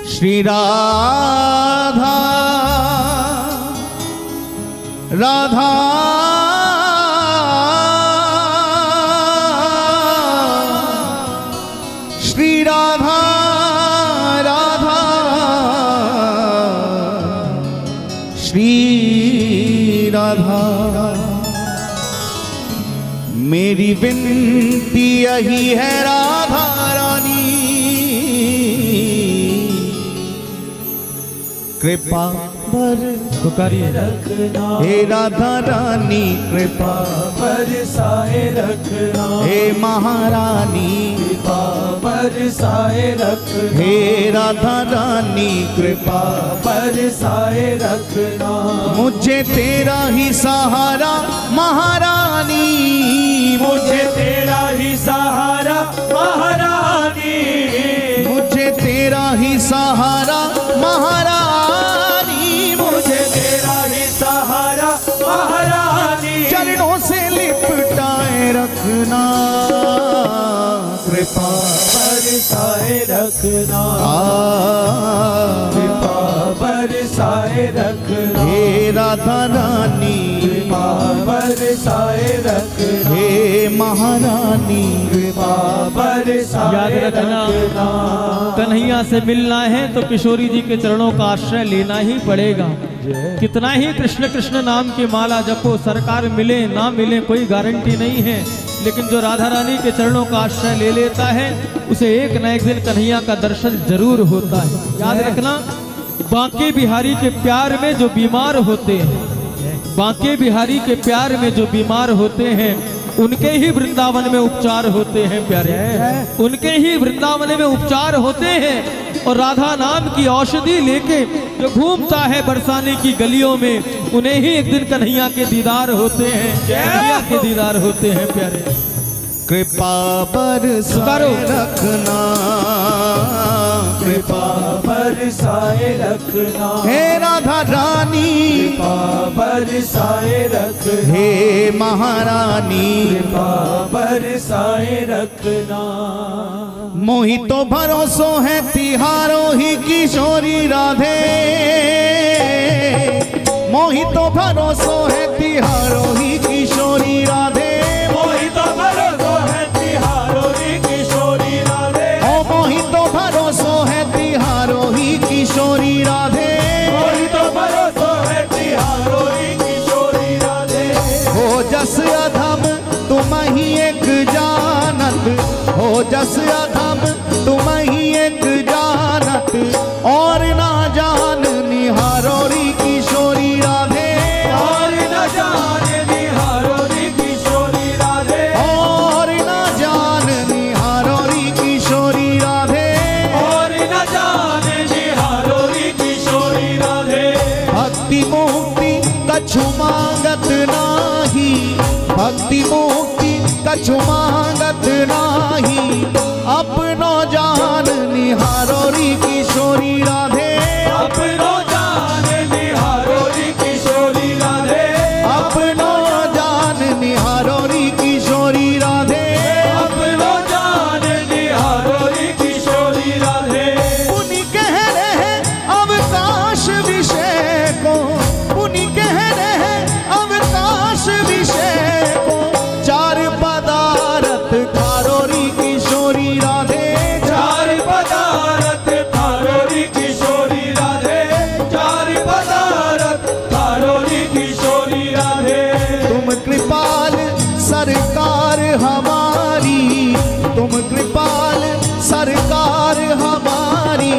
श्री राधा राधा श्री राधा राधा श्री राधा। मेरी विनती यही है राधा रानी, कृपा पुकारिए रखना हे राधा रानी, कृपा बरसाए रखना हे महारानी, कृपा बरसाए रखना हे राधा रानी, कृपा बरसाए रखना। मुझे तेरा ही सहारा महारानी, मुझे तेरा ही सहारा महारानी, मुझे तेरा ही सहारा महारानी, मुझे तेरा ही सहारा महारानी। चरणों से लिपटाए रखना, कृपा बरसाए रखना कृपा बरसाए रखना हे राधा रानी, कृपा बरसाए रखना हे महारानी, कृपा बरसाए याद रखना, कन्हैया से मिलना है तो किशोरी जी के चरणों का आश्रय लेना ही पड़ेगा। कितना ही कृष्ण कृष्ण नाम की माला जपो, सरकार मिले ना मिले कोई गारंटी नहीं है, लेकिन जो राधा रानी के चरणों का आश्रय ले लेता है उसे एक न एक दिन कन्हैया का दर्शन जरूर होता है। याद रखना, बांके बिहारी के प्यार में जो बीमार होते हैं, बांके बिहारी के प्यार में जो बीमार होते हैं, उनके ही वृंदावन में उपचार होते हैं प्यारे, उनके ही वृंदावन में उपचार होते हैं। और राधा नाम की औषधि लेके जो घूमता है बरसाने की गलियों में, उन्हें ही एक दिन कन्हैया के दीदार होते हैं, कन्हैया के दीदार होते हैं प्यारे। कृपा बरसाए रखना, कृपा बरसाए रखना हे राधा रानी, कृपा बरसाए रखना हे महारानी, कृपा बरसाए रखना। मोहि तो भरोसो है तिहारो ही किशोरी राधे, मोहि तो भरोसो है तिहारो ही किशोरी राधे, मोहि तो भरोसो है तिहारो ही किशोरी राधे, ओ मोहि तो भरोसो है तिहारो ही किशोरी राधे, मोहि तो भरोसो है तिहारो ही किशोरी राधे। हो जस अधम तुम ही एक जानत, हो जस अधम तुम ही एक जानत, और ना जान निहारोरी किशोरी राधे, और न जाने निहारोरी किशोरी राधे, और ना जान निहारोरी किशोरी राधे, और न जाने निहारोरी किशोरी राधे। भक्ति मुक्ति कछु मांगत नाही, भक्ति मुक्ति कछु मांगत नाही, अपनो जान निहारोरी किशोरी राधे, अपनो जाने निहारोरी किशोरी राधे, अपनो जान निहारोरी किशोरी राधे, अपनो जाने निहारोरी किशोरी राधे। पुनि कह रहे अवकाश विषय को, पुनि कह रहे अवकाश विषय को, चार पदार्थ खारोरी किशोरी राधे, चार पदार्थ खारोरी किशोरी राधे, चार पदार्थ खारोरी किशोरी राधे। तुम कृपाल सरकार हमारी, तुम कृपाल सरकार हमारी,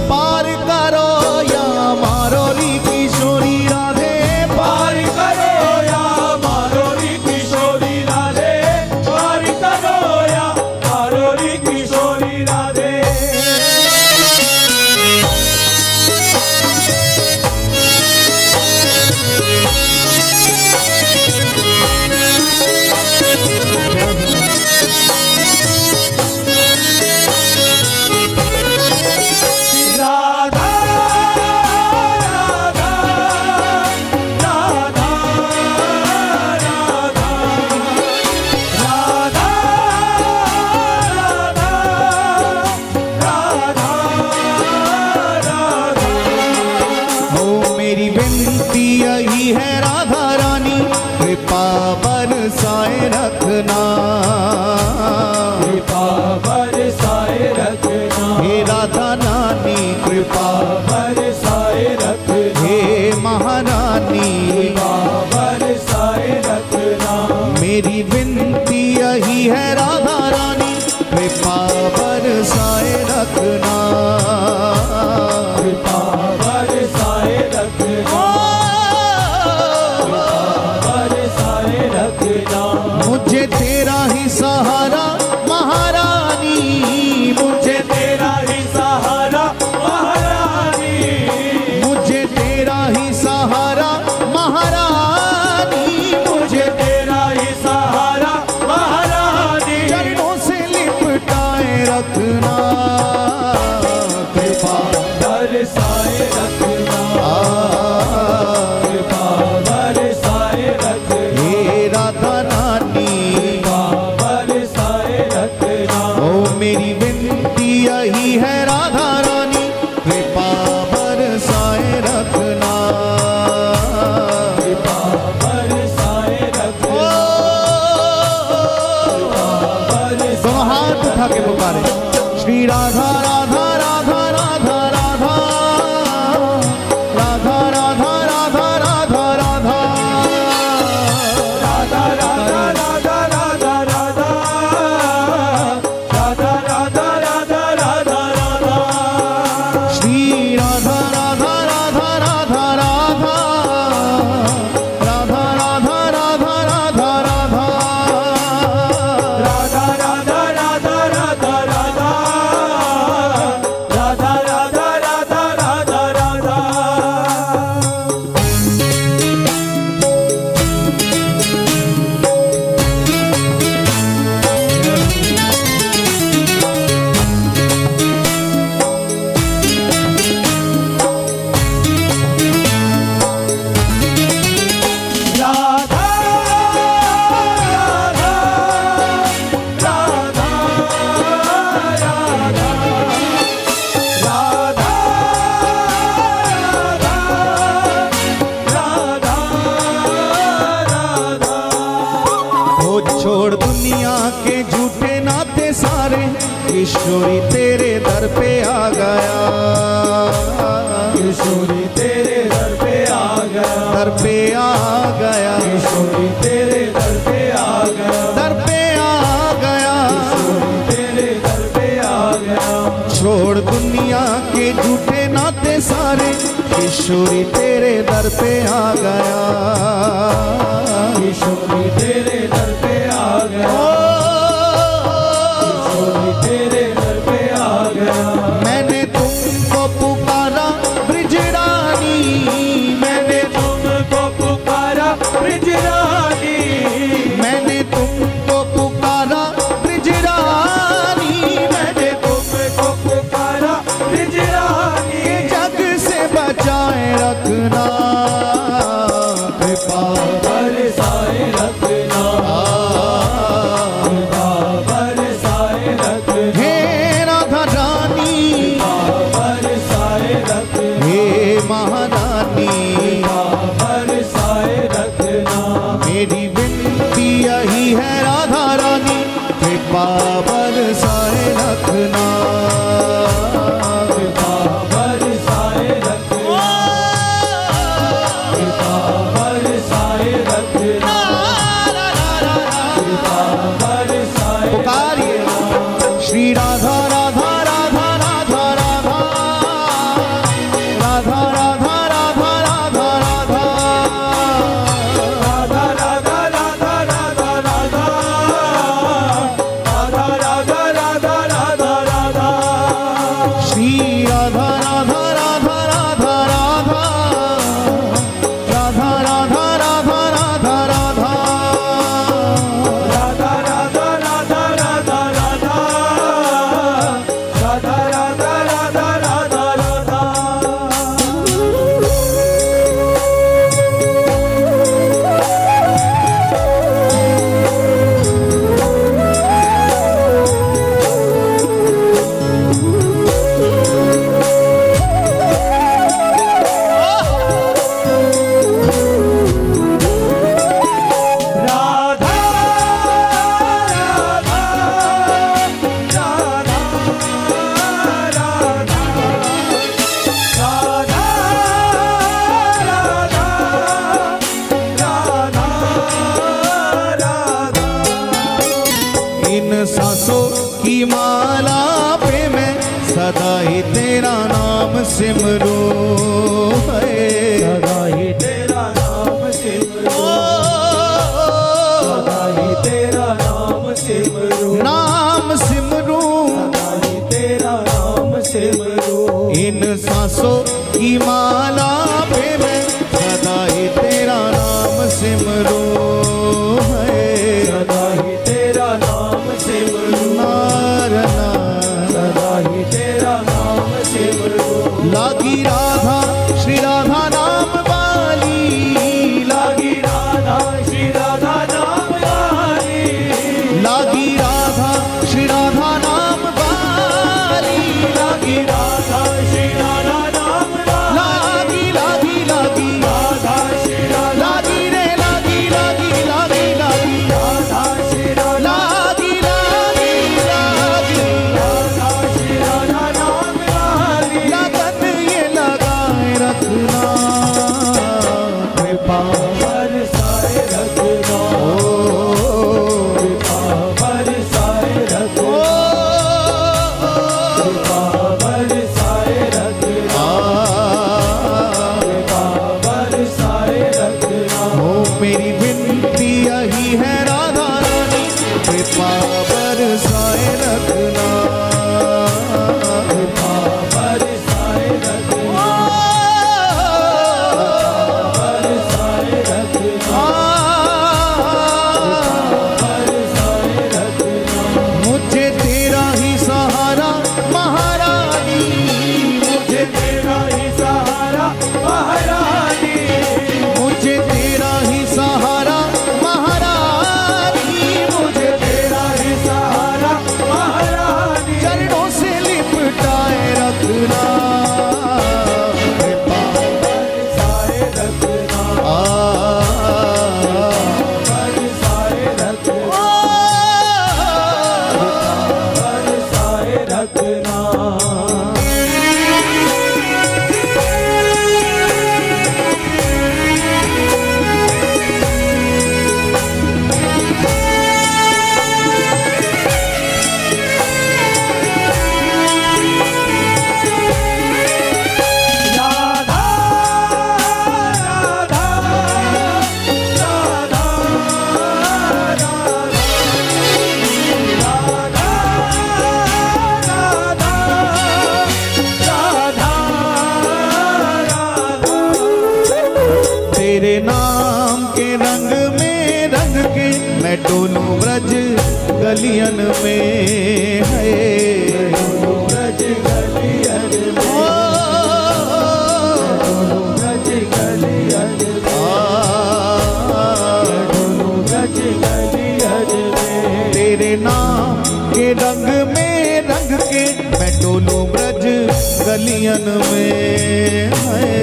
पार करो या मारोरी किशोरी राधे, पार करो या मारोरी किशोरी राधे, पार करो या मारोरी किशोरी राधे। कृपा बरसाए रखना, कृपा बरसाए रखना, हे राधा रानी कृपा बरसाए रखना, हे महारानी कृपा बरसाए रखना। मेरी विनती यही है राधा रानी कृपा बरसाए रखना, कृपा बरसाए रखना, बरसाए रखना। मुझे तेरा ही सहारा महारानी, मुझे तेरा ही सहारा महारानी, मुझे तेरा ही सहारा महारानी, मुझे तेरा ही सहारा महारानी। चरणों से लिपटाए रखना, कृपा बरसाए रखना, कृपा बरसाए रखना, हे राधा रानी कृपा बरसाए रखना। ओ मेरी विनती यही है राधा रानी कृपा बरसाए रखना, कृपा बरसाए रखना, दोनों हाथ उठा के पुकारे श्री राधा राधा राधा राधा राधा राधा राधा राधा राधा राधा राधा राधा राधा राधा राधा, राधा राधा राधा राधा राधा, श्री राधा राधा राधा राधा राधा राधा राधा राधा राधा राधा राधा राधा राधा राधा राधा, राधा राधा राधा राधा राधा। राधा राधा राधा राधा, राधा राधा राधा। हो छोड़ दुनिया के झूठे नाते सारे किशोरी तेरे दर पे आ गया, किशोरी तेरे दर पे आ गया, दर पे आ गया, किशोरी तेरे दर पे आ गया, दर पे आ गया, तेरे दर पे आ गया। छोड़ दुनिया के झूठे नाते सारे किशोरी तेरे दर पे आ गया, किशोरी तेरे दर पे आ गया, किशोरी तेरे दर पे आ गया। मैंने तुमको पुकारा ब्रिजरानी, मैंने तुमको पुकारा ब्रिजरानी, मैंने तुमको पुकारा ब्रिजरानी, मैंने तुमको पुकारा ब्रिजरानी। जग से बचाए रखना, कृपा बरसाए रखना, की माला पे मैं सदा ही तेरा नाम सिमरूं सदा ही तेरा नाम सिमरूं, सदा ही तेरा नाम सिमरूं, नाम सिमरूं सदा ही तेरा नाम सिमरूं। इन सांसों की माला पे मैं सदा ही तेरा नाम सिमरूं सदा ही तेरा नाम सिमरूं, नारना सदा ही तेरा नाम सिमरूं। लागी राधा श्री राधा नाम वाली, लागी राधा श्री राधा नाम वाली, लागी राधा श्री राधा नाम वाली, लागी राधा श्री राधा नाम वाली, लागी लागी लागी राधा श्री राधा, लागी रे लागी लागी लागी लागी राधा श्री राधा, लागी लागी लागी राधा श्री राधा नाम वाली। लगन ये लगाए रखना कृपा बरसाए रखना, कृपा बरसाए रखना, कृपा बरसाए रखना, कृपा बरसाए रखना। ओ मेरी विनती यही है राधा रानी कृपा बरसाए रखना कृपा बरसाए रखना, बरसाए रखना, बरसाए रखना। मुझे तेरा ही सहारा महारानी, मुझे तेरा ही सहारा महारानी, मुझे तेरा ही सहारा महारानी, मुझे तेरा ही सहारा महारानी। चरणों से लिपटाए रखना कृपा बरसाए रखना, बरसाए रखना, बरसाए रखना। राधा राधा राधा तेरे नाम के रंग में रंग के मैं डोलूं ब्रज गलियन में है ब्रज गलियन में, ओ, ब्रज गलियन में, ब्रज गलियन में। तेरे नाम के रंग में रंग के मैं डोलूं ब्रज गलियन में है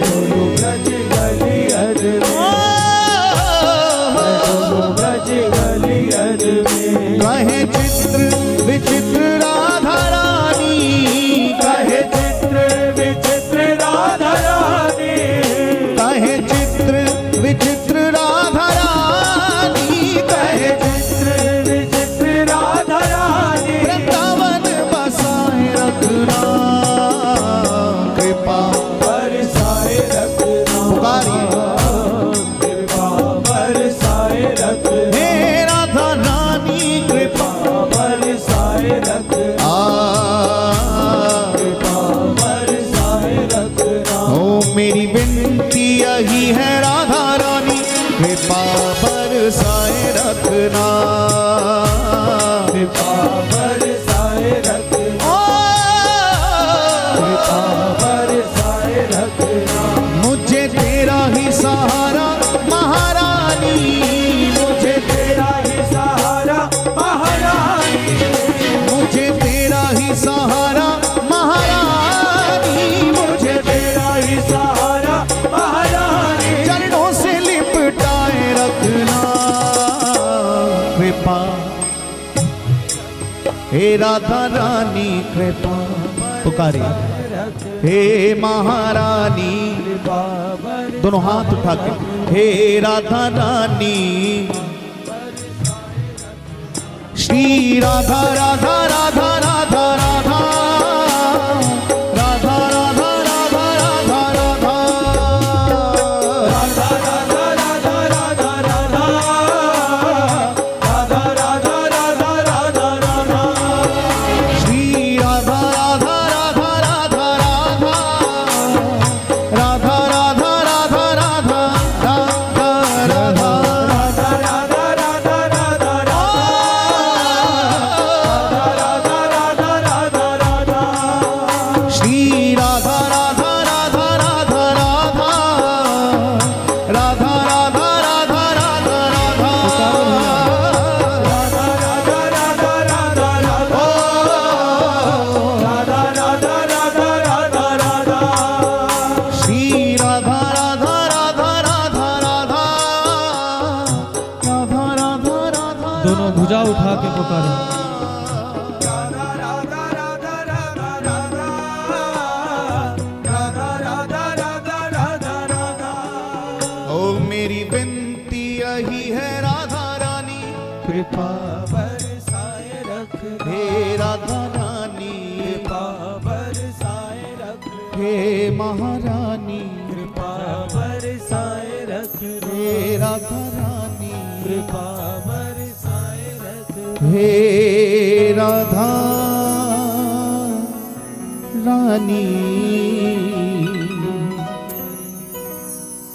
ब्रज गलियन में, ब्रज गलियन में। कहे चित्र विचित्र राधा रानी, कहे चित्र विचित्र राधा रानी, कहे चित्र विचित्र राधा रानी, कहे चित्र विचित्र राधा रानी। वृंदावन बसाए रखना कृपा बरसाए रखना, पुकारिए कृपा बरसाए रखना, हे राधा रानी कृपा बरसाए रखना, कृपा बरसाए रखना। ओ मेरी विनती यही है राधा रानी कृपा बरसाए रखना कृपा बरसाए रखना, ओ, कृपा बरसाए रखना। मुझे तेरा ही सहारा महारानी, मुझे तेरा ही सहारा महारानी, मुझे तेरा ही सहारा महारानी, मुझे तेरा ही सहारा महारानी। चरणों से लिपटाए रखना कृपा हे राधा रानी कृपा पुकारिए हे महारानी, दोनों हाथ उठा के हे राधा रानी श्री राधा राधा राधा राधा राधा राधा राधा राधा राधा राधा श्री राधा राधा राधा राधा राधा राधा राधा राधा राधा श्री राधा राधा राधा राधा राधा राधा राधा राधा राधा श्री राधा राधा राधा राधा राधा राधा राधा राधा दोनों भुजा उठा के पुकारो। ओ मेरी विनती यही है राधा रानी कृपा बरसाए रख हे राधा रानी कृपा बरसाए रख हे महारानी कृपा बरसाए रख हे राधा रानी कृपा बरसाए रख हे राधा रानी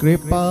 कृपा